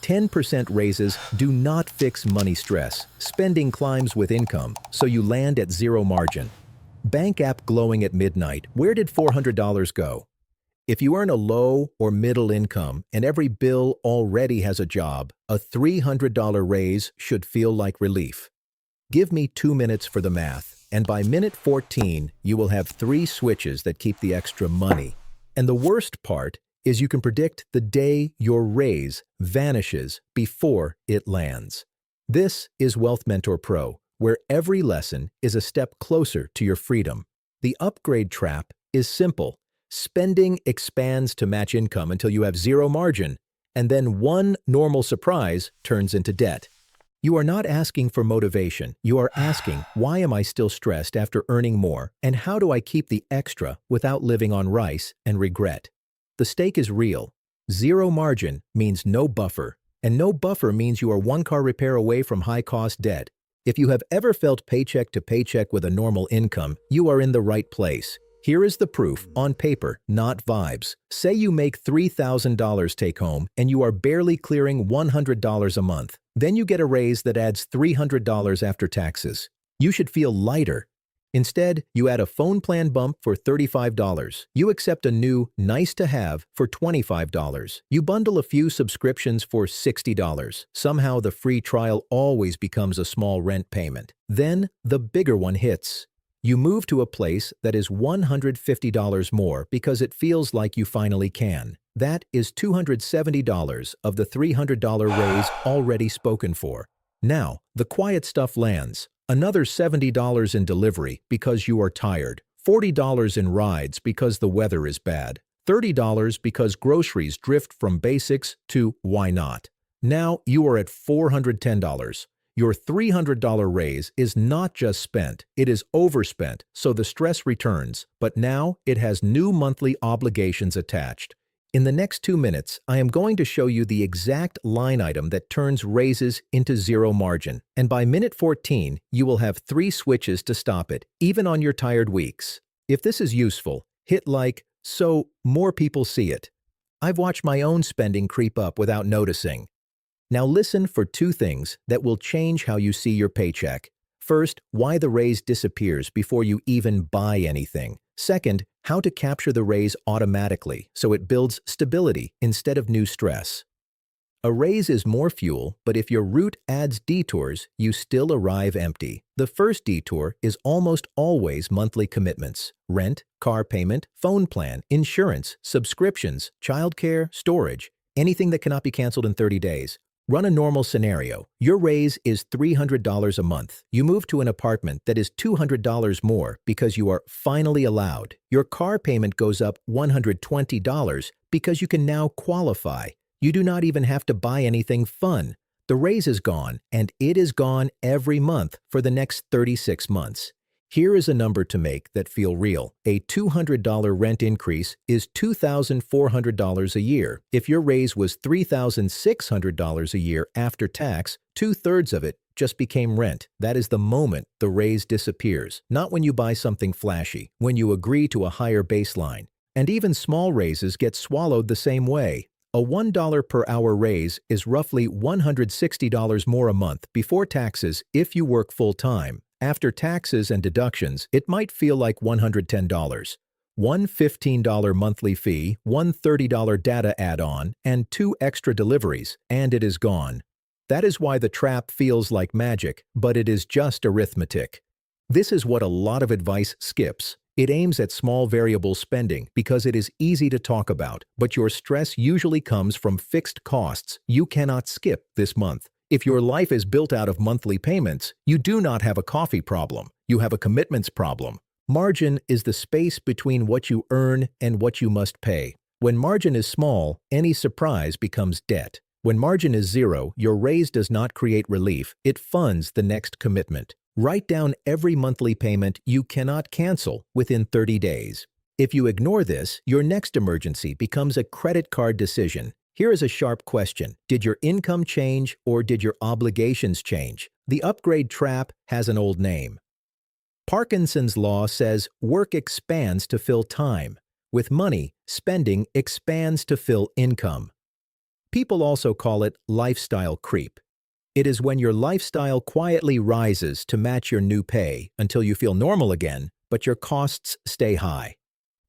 10% raises do not fix money stress. Spending climbs with income, so you land at zero margin. Bank app glowing at midnight. Where did $400 go? If you earn a low or middle income and every bill already has a job, a $300 raise should feel like relief. Give me 2 minutes for the math, and by minute 14, you will have 3 switches that keep the extra money. And the worst part is you can predict the day your raise vanishes before it lands. This is Wealth Mentor Pro, where every lesson is a step closer to your freedom. The upgrade trap is simple. Spending expands to match income until you have zero margin, and then one normal surprise turns into debt. You are not asking for motivation. You are asking, why am I still stressed after earning more, and how do I keep the extra without living on rice and regret? The stake is real. Zero margin means no buffer, and no buffer means you are one car repair away from high-cost debt. If you have ever felt paycheck to paycheck with a normal income, you are in the right place. Here is the proof, on paper, not vibes. Say you make $3,000 take home and you are barely clearing $100 a month. Then you get a raise that adds $300 after taxes. You should feel lighter. Instead, you add a phone plan bump for $35. You accept a new nice-to-have for $25. You bundle a few subscriptions for $60. Somehow the free trial always becomes a small rent payment. Then the bigger one hits. You move to a place that is $150 more because it feels like you finally can. That is $270 of the $300 raise already spoken for. Now, the quiet stuff lands. Another $70 in delivery because you are tired. $40 in rides because the weather is bad. $30 because groceries drift from basics to why not. Now you are at $410. Your $300 raise is not just spent, it is overspent, so the stress returns, but now it has new monthly obligations attached. In the next 2 minutes, I am going to show you the exact line item that turns raises into zero margin, and by minute 14, you will have 3 switches to stop it, even on your tired weeks. If this is useful, hit like so more people see it. I've watched my own spending creep up without noticing. Now listen for 2 things that will change how you see your paycheck. First, why the raise disappears before you even buy anything. Second, how to capture the raise automatically so it builds stability instead of new stress. A raise is more fuel, but if your route adds detours, you still arrive empty. The first detour is almost always monthly commitments: rent, car payment, phone plan, insurance, subscriptions, childcare, storage, anything that cannot be canceled in 30 days. Run a normal scenario. Your raise is $300 a month. You move to an apartment that is $200 more because you are finally allowed. Your car payment goes up $120 because you can now qualify. You do not even have to buy anything fun. The raise is gone, and it is gone every month for the next 36 months. Here is a number to make that feel real. A $200 rent increase is $2,400 a year. If your raise was $3,600 a year after tax, 2/3 of it just became rent. That is the moment the raise disappears. Not when you buy something flashy, when you agree to a higher baseline. And even small raises get swallowed the same way. A $1 per hour raise is roughly $160 more a month before taxes if you work full-time. After taxes and deductions, it might feel like $110. One $15 monthly fee, one $30 data add-on, and 2 extra deliveries, and it is gone. That is why the trap feels like magic, but it is just arithmetic. This is what a lot of advice skips. It aims at small variable spending because it is easy to talk about, but your stress usually comes from fixed costs you cannot skip this month. If your life is built out of monthly payments, you do not have a coffee problem. You have a commitments problem. Margin is the space between what you earn and what you must pay. When margin is small, any surprise becomes debt. When margin is zero, your raise does not create relief. It funds the next commitment. Write down every monthly payment you cannot cancel within 30 days. If you ignore this, your next emergency becomes a credit card decision. Here is a sharp question. Did your income change or did your obligations change? The upgrade trap has an old name. Parkinson's law says work expands to fill time. With money, spending expands to fill income. People also call it lifestyle creep. It is when your lifestyle quietly rises to match your new pay until you feel normal again, but your costs stay high.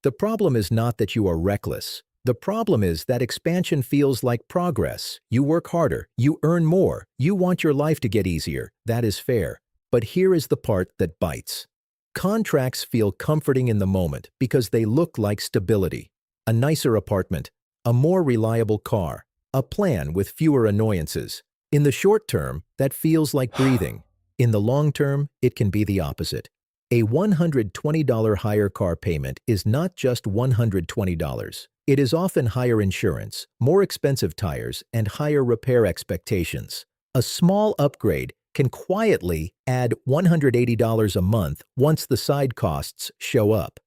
The problem is not that you are reckless. The problem is that expansion feels like progress. You work harder, you earn more, you want your life to get easier. That is fair. But here is the part that bites. Contracts feel comforting in the moment because they look like stability. A nicer apartment, a more reliable car, a plan with fewer annoyances. In the short term, that feels like breathing. In the long term, it can be the opposite. A $120 higher car payment is not just $120. It is often higher insurance, more expensive tires, and higher repair expectations. A small upgrade can quietly add $180 a month once the side costs show up.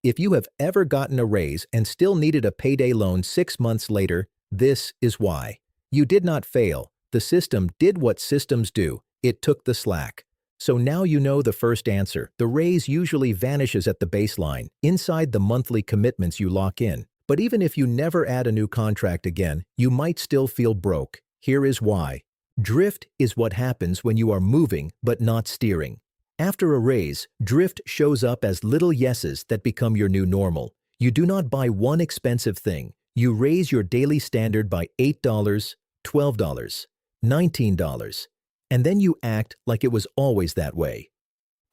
If you have ever gotten a raise and still needed a payday loan 6 months later, this is why. You did not fail. The system did what systems do. It took the slack. So now you know the first answer. The raise usually vanishes at the baseline, inside the monthly commitments you lock in. But even if you never add a new contract again, you might still feel broke. Here is why. Drift is what happens when you are moving but not steering. After a raise, drift shows up as little yeses that become your new normal. You do not buy one expensive thing. You raise your daily standard by $8, $12, $19, and then you act like it was always that way.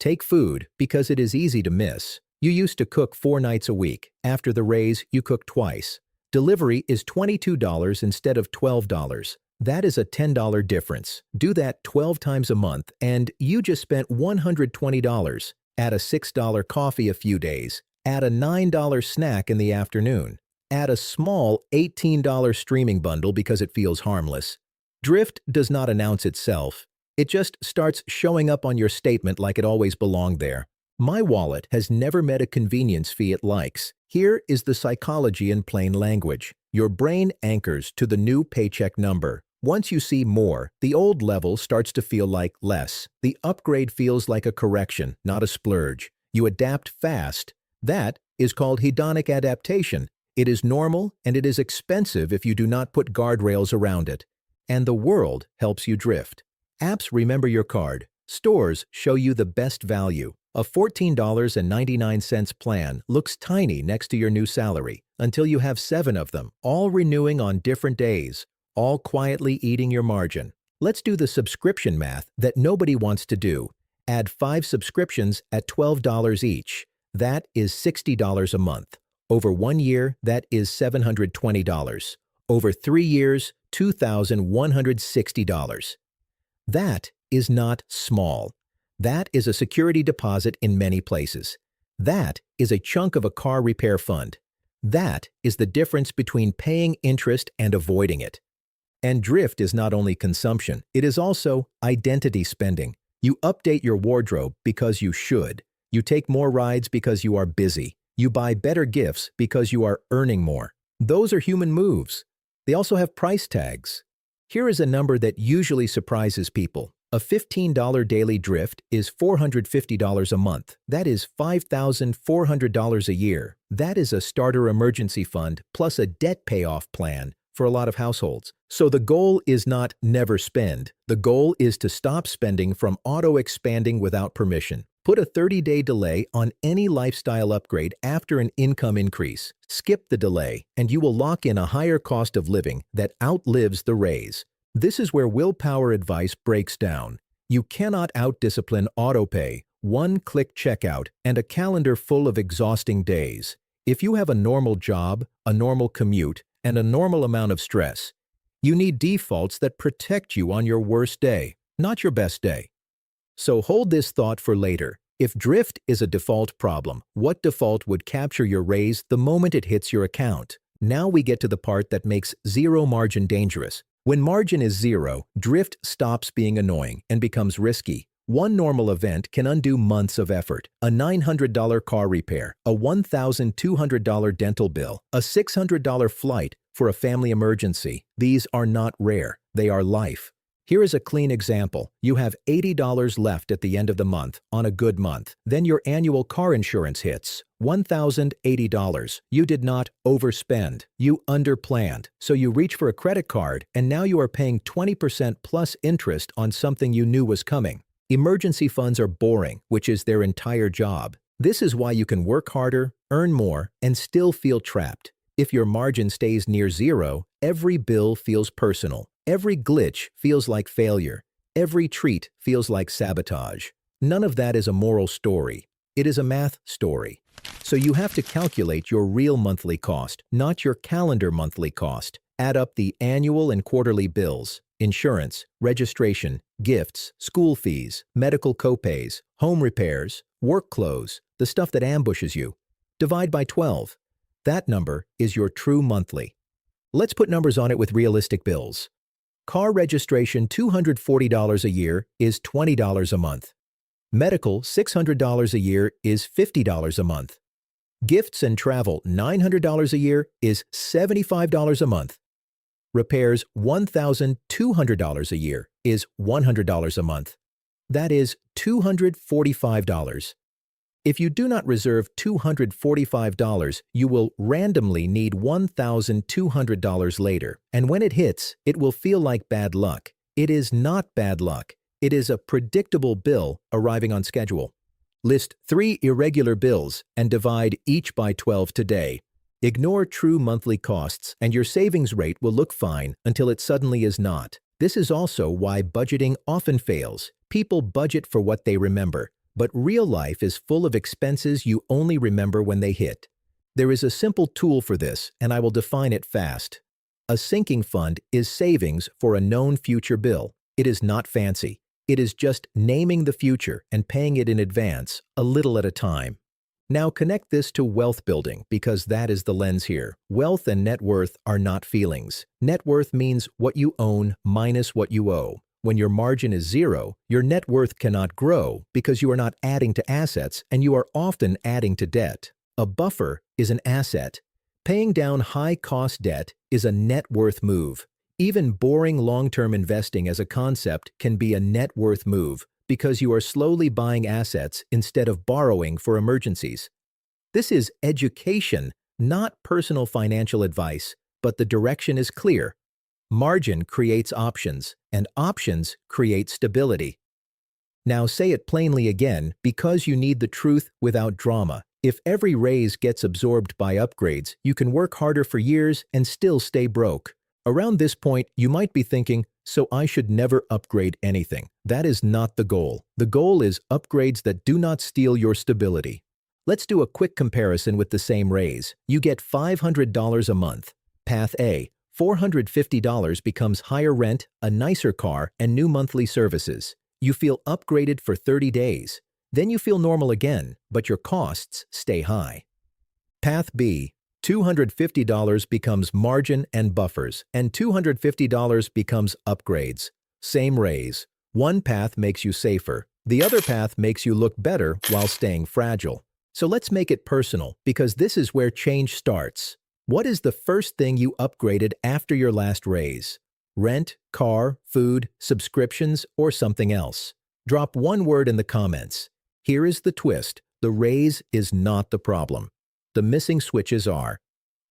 Take food, because it is easy to miss. You used to cook 4 nights a week. After the raise, you cook twice. Delivery is $22 instead of $12. That is a $10 difference. Do that 12 times a month, and you just spent $120. Add a $6 coffee a few days. Add a $9 snack in the afternoon. Add a small $18 streaming bundle because it feels harmless. Drift does not announce itself. It just starts showing up on your statement like it always belonged there. My wallet has never met a convenience fee it likes. Here is the psychology in plain language. Your brain anchors to the new paycheck number. Once you see more, the old level starts to feel like less. The upgrade feels like a correction, not a splurge. You adapt fast. That is called hedonic adaptation. It is normal and it is expensive if you do not put guardrails around it. And the world helps you drift. Apps remember your card. Stores show you the best value. A $14.99 plan looks tiny next to your new salary until you have 7 of them, all renewing on different days, all quietly eating your margin. Let's do the subscription math that nobody wants to do. Add 5 subscriptions at $12 each. That is $60 a month. Over 1 year, that is $720. Over 3 years, $2,160. That is not small. That is a security deposit in many places. That is a chunk of a car repair fund. That is the difference between paying interest and avoiding it. And drift is not only consumption, it is also identity spending. You update your wardrobe because you should. You take more rides because you are busy. You buy better gifts because you are earning more. Those are human moves. They also have price tags. Here is a number that usually surprises people. A $15 daily drift is $450 a month. That is $5,400 a year. That is a starter emergency fund plus a debt payoff plan for a lot of households. So the goal is not never spend. The goal is to stop spending from auto-expanding without permission. Put a 30-day delay on any lifestyle upgrade after an income increase. Skip the delay, and you will lock in a higher cost of living that outlives the raise. This is where willpower advice breaks down. You cannot outdiscipline autopay, one-click checkout, and a calendar full of exhausting days. If you have a normal job, a normal commute, and a normal amount of stress, you need defaults that protect you on your worst day, not your best day. So hold this thought for later. If drift is a default problem, what default would capture your raise the moment it hits your account? Now we get to the part that makes zero margin dangerous. When margin is zero, drift stops being annoying and becomes risky. One normal event can undo months of effort. A $900 car repair, a $1,200 dental bill, a $600 flight for a family emergency. These are not rare. They are life. Here is a clean example. You have $80 left at the end of the month on a good month. Then your annual car insurance hits. $1,080. You did not overspend. You underplanned. So you reach for a credit card and now you are paying 20% plus interest on something you knew was coming. Emergency funds are boring, which is their entire job. This is why you can work harder, earn more, and still feel trapped. If your margin stays near zero, every bill feels personal. Every glitch feels like failure. Every treat feels like sabotage. None of that is a moral story. It is a math story. So you have to calculate your real monthly cost, not your calendar monthly cost. Add up the annual and quarterly bills, insurance, registration, gifts, school fees, medical copays, home repairs, work clothes, the stuff that ambushes you. Divide by 12. That number is your true monthly. Let's put numbers on it with realistic bills. Car registration $240 a year is $20 a month. Medical $600 a year is $50 a month. Gifts and travel $900 a year is $75 a month. Repairs $1,200 a year is $100 a month. That is $245. If you do not reserve $245, you will randomly need $1,200 later, and when it hits, it will feel like bad luck. It is not bad luck. It is a predictable bill arriving on schedule. List 3 irregular bills and divide each by 12 today. Ignore true monthly costs and your savings rate will look fine until it suddenly is not. This is also why budgeting often fails. People budget for what they remember, but real life is full of expenses you only remember when they hit. There is a simple tool for this, and I will define it fast. A sinking fund is savings for a known future bill. It is not fancy. It is just naming the future and paying it in advance, a little at a time. Now connect this to wealth building because that is the lens here. Wealth and net worth are not feelings. Net worth means what you own minus what you owe. When your margin is zero, your net worth cannot grow because you are not adding to assets and you are often adding to debt. A buffer is an asset. Paying down high-cost debt is a net worth move. Even boring long-term investing as a concept can be a net worth move because you are slowly buying assets instead of borrowing for emergencies. This is education, not personal financial advice, but the direction is clear. Margin creates options, and options create stability. Now say it plainly again because you need the truth without drama. If every raise gets absorbed by upgrades, you can work harder for years and still stay broke. Around this point, you might be thinking, so I should never upgrade anything. That is not the goal. The goal is upgrades that do not steal your stability. Let's do a quick comparison with the same raise. You get $500 a month. Path A, $450 becomes higher rent, a nicer car, and new monthly services. You feel upgraded for 30 days. Then you feel normal again, but your costs stay high. Path B, $250 becomes margin and buffers, and $250 becomes upgrades. Same raise. One path makes you safer. The other path makes you look better while staying fragile. So let's make it personal, because this is where change starts. What is the first thing you upgraded after your last raise? Rent, car, food, subscriptions, or something else? Drop one word in the comments. Here is the twist. The raise is not the problem. The missing switches are.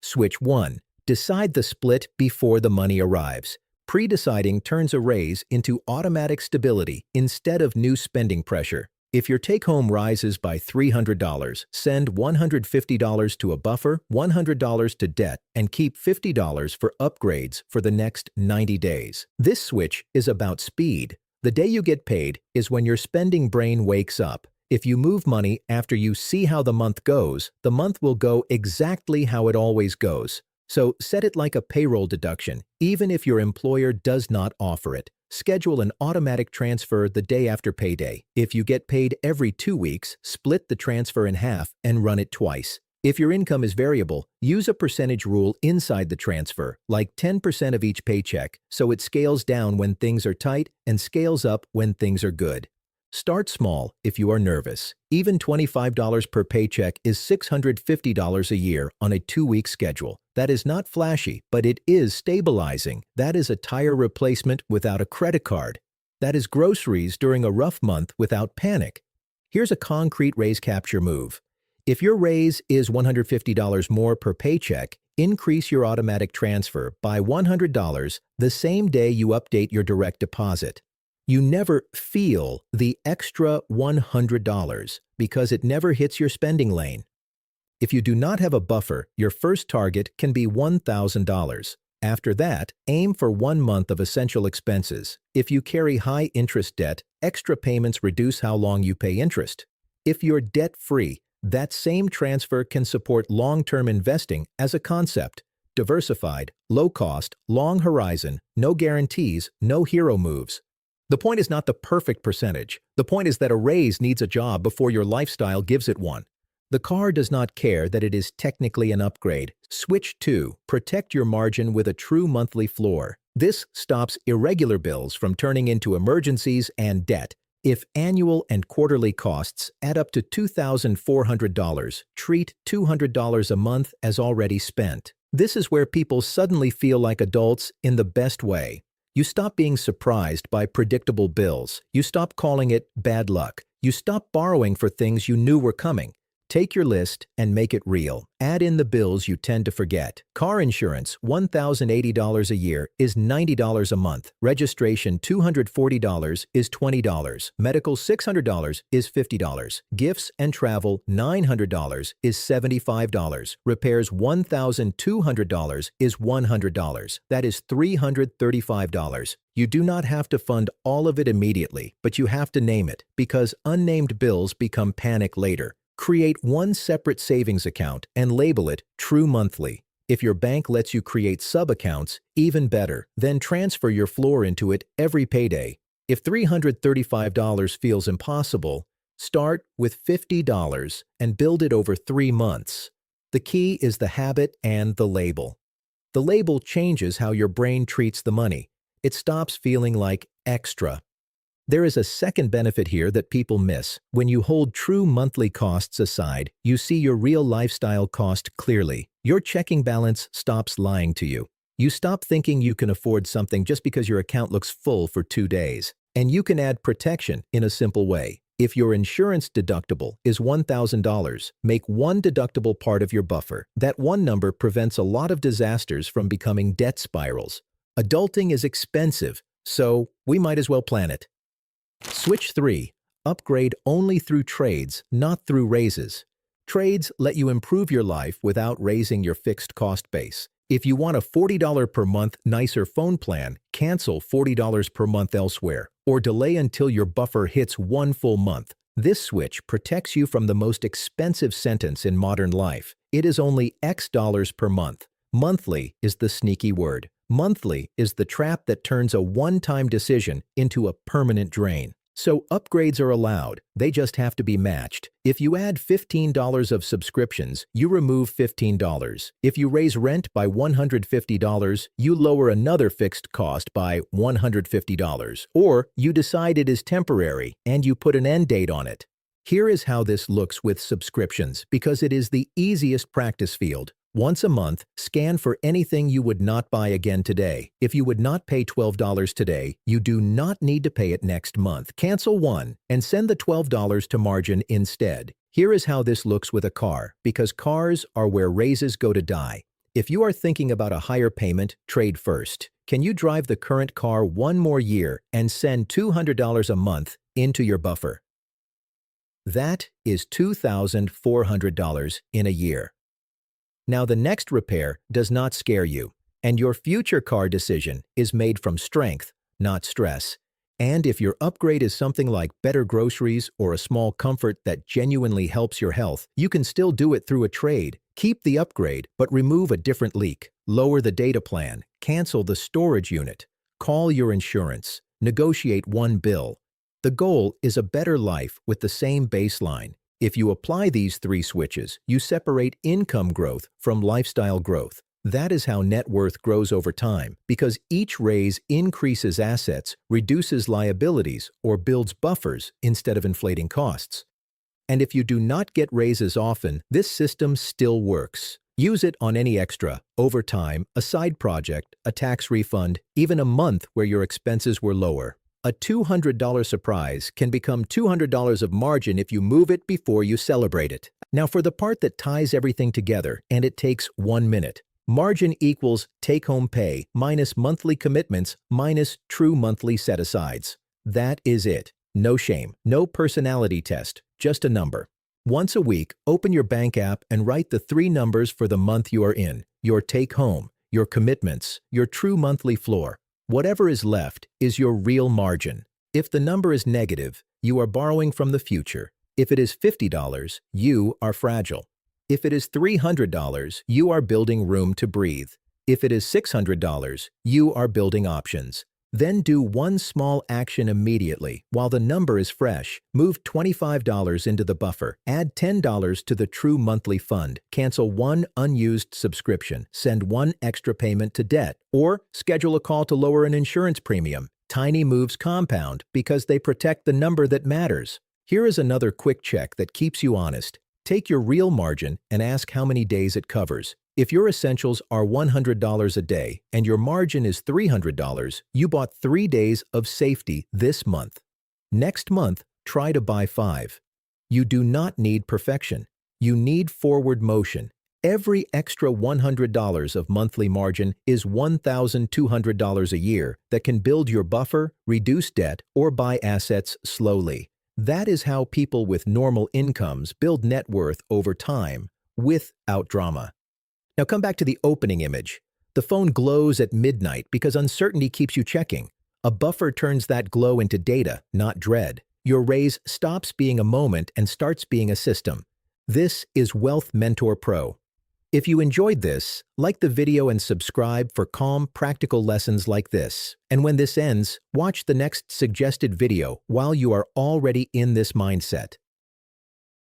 Switch 1. Decide the split before the money arrives. Pre-deciding turns a raise into automatic stability instead of new spending pressure. If your take-home rises by $300, send $150 to a buffer, $100 to debt, and keep $50 for upgrades for the next 90 days. This switch is about speed. The day you get paid is when your spending brain wakes up. If you move money after you see how the month goes, the month will go exactly how it always goes. So set it like a payroll deduction, even if your employer does not offer it. Schedule an automatic transfer the day after payday. If you get paid every 2 weeks, split the transfer in half and run it twice. If your income is variable, use a percentage rule inside the transfer, like 10% of each paycheck, so it scales down when things are tight and scales up when things are good. Start small if you are nervous. Even $25 per paycheck is $650 a year on a 2-week schedule. That is not flashy, but it is stabilizing. That is a tire replacement without a credit card. That is groceries during a rough month without panic. Here's a concrete raise capture move. If your raise is $150 more per paycheck, increase your automatic transfer by $100 the same day you update your direct deposit. You never feel the extra $100 because it never hits your spending lane. If you do not have a buffer, your first target can be $1,000. After that, aim for 1 month of essential expenses. If you carry high interest debt, extra payments reduce how long you pay interest. If you're debt-free, that same transfer can support long-term investing as a concept. Diversified, low-cost, long horizon, no guarantees, no hero moves. The point is not the perfect percentage. The point is that a raise needs a job before your lifestyle gives it one. The car does not care that it is technically an upgrade. Switch to protect your margin with a true monthly floor. This stops irregular bills from turning into emergencies and debt. If annual and quarterly costs add up to $2,400, treat $200 a month as already spent. This is where people suddenly feel like adults in the best way. You stop being surprised by predictable bills. You stop calling it bad luck. You stop borrowing for things you knew were coming. Take your list and make it real. Add in the bills you tend to forget. Car insurance, $1,080 a year, is $90 a month. Registration, $240 is $20. Medical, $600 is $50. Gifts and travel, $900 is $75. Repairs, $1,200 is $100. That is $335. You do not have to fund all of it immediately, but you have to name it, because unnamed bills become panic later. Create one separate savings account and label it True Monthly. If your bank lets you create sub-accounts, even better. Then transfer your floor into it every payday. If $335 feels impossible, start with $50 and build it over 3 months. The key is the habit and the label. The label changes how your brain treats the money. It stops feeling like extra. There is a second benefit here that people miss. When you hold true monthly costs aside, you see your real lifestyle cost clearly. Your checking balance stops lying to you. You stop thinking you can afford something just because your account looks full for 2 days. And you can add protection in a simple way. If your insurance deductible is $1,000, make one deductible part of your buffer. That one number prevents a lot of disasters from becoming debt spirals. Adulting is expensive, so we might as well plan it. Switch 3. Upgrade only through trades, not through raises. Trades let you improve your life without raising your fixed cost base. If you want a $40 per month nicer phone plan, cancel $40 per month elsewhere, or delay until your buffer hits 1 full month. This switch protects you from the most expensive sentence in modern life. It is only X dollars per month. Monthly is the sneaky word. Monthly is the trap that turns a one-time decision into a permanent drain. So upgrades are allowed, they just have to be matched. If you add $15 of subscriptions, you remove $15. If you raise rent by $150, you lower another fixed cost by $150. Or you decide it is temporary and you put an end date on it. Here is how this looks with subscriptions, because it is the easiest practice field. Once a month, scan for anything you would not buy again today. If you would not pay $12 today, you do not need to pay it next month. Cancel one and send the $12 to margin instead. Here is how this looks with a car, because cars are where raises go to die. If you are thinking about a higher payment, trade first. Can you drive the current car 1 more year and send $200 a month into your buffer? That is $2,400 in a year. Now the next repair does not scare you, and your future car decision is made from strength, not stress. And if your upgrade is something like better groceries or a small comfort that genuinely helps your health, you can still do it through a trade. Keep the upgrade, but remove a different leak. Lower the data plan, cancel the storage unit, call your insurance, negotiate one bill. The goal is a better life with the same baseline. If you apply these 3 switches, you separate income growth from lifestyle growth. That is how net worth grows over time, because each raise increases assets, reduces liabilities, or builds buffers instead of inflating costs. And if you do not get raises often, this system still works. Use it on any extra, overtime, a side project, a tax refund, even a month where your expenses were lower. A $200 surprise can become $200 of margin if you move it before you celebrate it. Now for the part that ties everything together, and it takes 1 minute. Margin equals take-home pay minus monthly commitments minus true monthly set-asides. That is it. No shame, no personality test, just a number. Once a week, open your bank app and write the 3 numbers for the month you are in, your take-home, your commitments, your true monthly floor. Whatever is left is your real margin. If the number is negative, you are borrowing from the future. If it is $50, you are fragile. If it is $300, you are building room to breathe. If it is $600, you are building options. Then do one small action immediately while the number is fresh. Move $25 into the buffer. Add $10 to the true monthly fund. Cancel one unused subscription. Send one extra payment to debt. Or schedule a call to lower an insurance premium. Tiny moves compound because they protect the number that matters. Here is another quick check that keeps you honest. Take your real margin and ask how many days it covers. If your essentials are $100 a day and your margin is $300, you bought 3 days of safety this month. Next month, try to buy 5. You do not need perfection. You need forward motion. Every extra $100 of monthly margin is $1,200 a year that can build your buffer, reduce debt, or buy assets slowly. That is how people with normal incomes build net worth over time, without drama. Now come back to the opening image. The phone glows at midnight because uncertainty keeps you checking. A buffer turns that glow into data, not dread. Your raise stops being a moment and starts being a system. This is Wealth Mentor Pro. If you enjoyed this, like the video and subscribe for calm, practical lessons like this. And when this ends, watch the next suggested video while you are already in this mindset.